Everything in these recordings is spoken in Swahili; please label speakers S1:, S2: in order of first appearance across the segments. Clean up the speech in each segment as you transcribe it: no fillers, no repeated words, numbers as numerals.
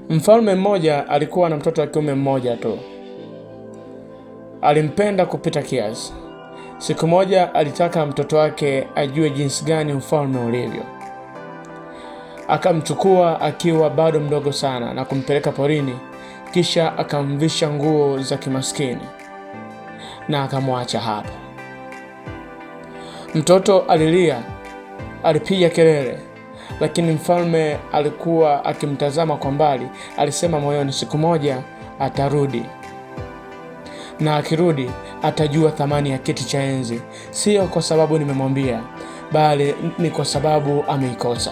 S1: Mfalme mmoja alikuwa na mtoto wa kiume mmoja tu. Alimpenda kupita kiasi. Siku moja alitaka mtoto wake ajue jinsi gani ufalme ulivyo. Akamchukua akiwa bado mdogo sana na kumpeleka porini, kisha akamvisha nguo za kimaskini na akamwacha hapo. Mtoto alilia, alipiga kelele, lakini mfalme alikuwa akimtazama kwa mbali. Alisema moyoni, siku moja atarudi, na akirudi atajua thamani ya kiti cha enzi, sio kwa sababu nimemwambia, bali ni kwa sababu ameikosa.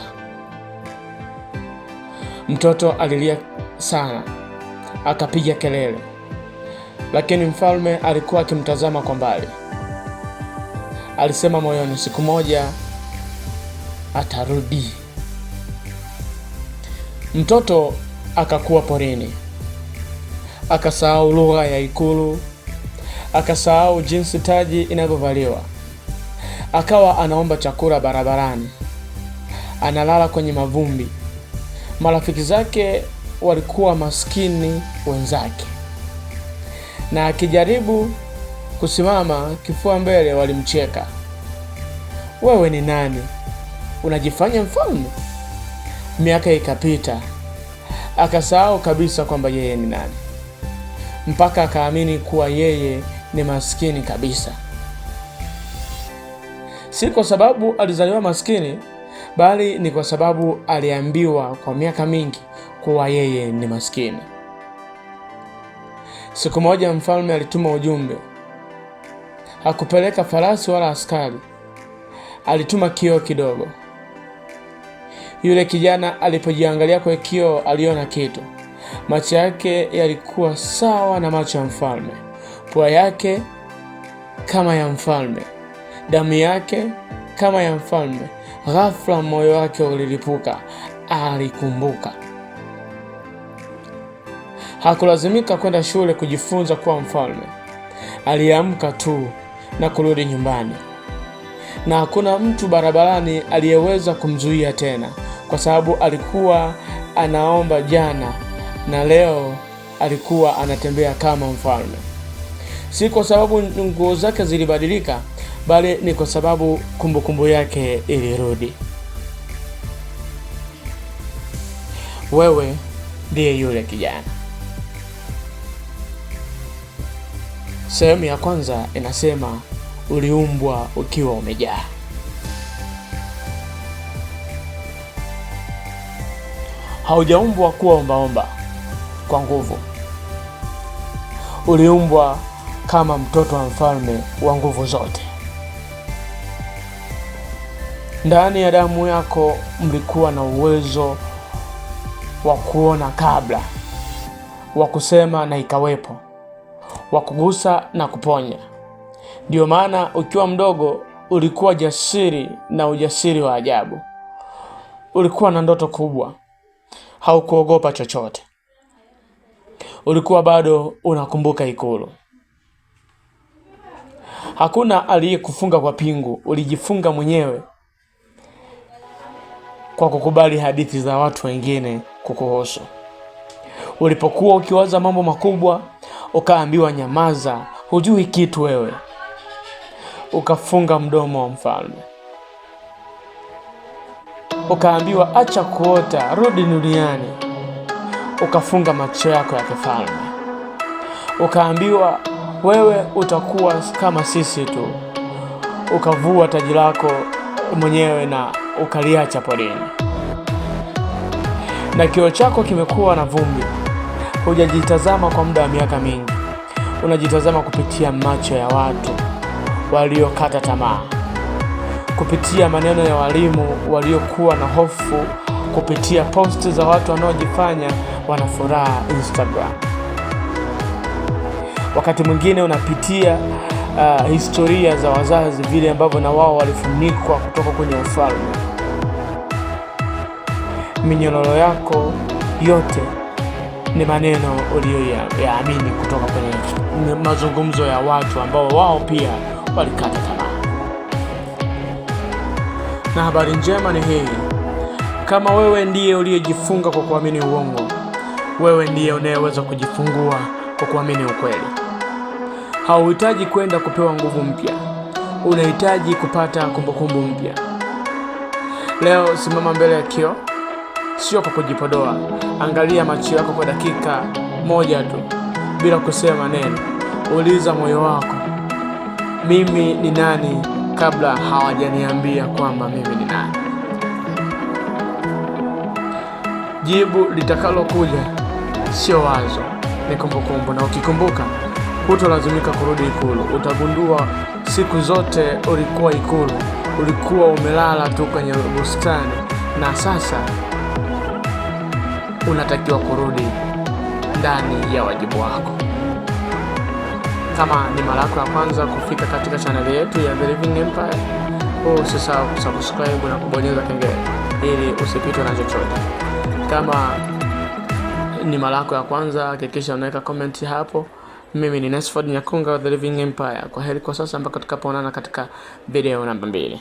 S1: Mtoto alilia sana, akapiga kelele, lakini mfalme alikuwa akimtazama kwa mbali. Alisema moyoni, siku moja atarudi. Mtoto akakuwa porini, akasahau lugha ya ikulu, akasahau jinsi taji inavyovaliwa. Akawa anaomba chakula barabarani, analala kwenye mavumbi. Marafiki zake walikuwa maskini wenzake, na akijaribu kusimama kifua mbele walimcheka. Wewe ni nani? Unajifanya mfalme? Miaka ikapita, akasahau kabisa kwamba yeye ni nani, mpaka akaamini kuwa yeye ni maskini kabisa. Si kwa sababu alizaliwa maskini, bali ni kwa sababu aliambiwa kwa miaka mingi kuwa yeye ni maskini. Siku moja mfalme alituma ujumbe. Hakupeleka farasi wala askari, alituma kioo kidogo. Yule kijana alipojiangalia kwa kioo aliona kitu. Macho yake yalikuwa sawa na macho ya mfalme, pua yake kama ya mfalme, damu yake kama ya mfalme. Ghafla moyo wake ulilipuka. Alikumbuka. Hakulazimika kwenda shule kujifunza kuwa mfalme. Aliamka tu na kurudi nyumbani, na hakuna mtu barabarani aliyeweza kumzuia tena, kwa sababu alikuwa anaomba jana na leo alikuwa anatembea kama mfalme. Si kwa sababu nguo zake zilibadilika, bali ni kwa sababu kumbukumbu yake ilirudi. Wewe ndiye yule kijana. Sehemu ya kwanza inasema uliumbwa ukiwa umejaa. Haujaumbwa kuwa ombaomba kwa nguvu. Uliumbwa kama mtoto wa mfalme wa nguvu zote. Ndani ya damu yako mlikuwa na uwezo wa kuona kabla, wa kusema na ikawepo, wa kugusa na kuponya. Ndio maana ukiwa mdogo ulikuwa jasiri, na ujasiri wa ajabu. Ulikuwa na ndoto kubwa, haukuogopa chochote. Ulikuwa bado unakumbuka ikulu. Hakuna aliyekufunga kwa pingu, ulijifunga mwenyewe kwa kukubali hadithi za watu wengine kukuhusu. Ulipokuwa ukiwaza mambo makubwa, ukaambiwa nyamaza, hujui kitu wewe. Ukafunga mdomo wa mfalme. Ukaambiwa acha kuota, rudi duniani. Ukafunga macho yako ya kifalme. Ukaambiwa wewe utakuwa kama sisi tu. Ukavua taji lako mwenyewe na ukaliacha porini. Na kioo chako kimekuwa na vumbi. Hujajitazama kwa muda wa miaka mingi. Unajitazama kupitia macho ya watu waliokata tamaa, kupitia maneno ya walimu waliokuwa na hofu, kupitia posti za watu wanaojifanya wana furaha Instagram. Wakati mwingine unapitia historia za wazazi, vile ambavyo na wao walifunikwa kutoka kwenye ufalme. Minyororo yako yote ni maneno uliyoyaamini kutoka kwenye mazungumzo ya watu ambao wao pia walikata tamaa. Na habari njema ni hii: kama wewe ndiye uliyejifunga kwa kuamini uongo, wewe ndiye unayeweza kujifungua kwa kuamini ukweli. Hauhitaji kwenda kupewa nguvu mpya, unahitaji kupata kumbukumbu mpya. Leo simama mbele ya kioo, sio kwa kujipodoa. Angalia macho yako kwa dakika moja tu bila kusema neno. Uliza moyo wako, mimi ni nani, kabla hawajaniambia kwamba mimi ni nani. Jibu litakalokuja sio wazo, ni kumbukumbu. Na ukikumbuka, hutolazimika kurudi Ikulu. Utagundua siku zote ulikuwa Ikulu, ulikuwa umelala tu kwenye bustani, na sasa unatakiwa kurudi ndani ya wajibu wako. Kama ni mara yako ya kwanza kufika katika chaneli yetu ya The Living Empire, usisahau kusubscribe na kubonyeza kengele ili usipitwe na chochote. Kama ni mara yako ya kwanza, hakikisha unaweka comment hapo. Mimi ni Nesford Nyakunga wa The Living Empire. Kwa heri kwa sasa mpaka tutakapoonana katika video namba 2.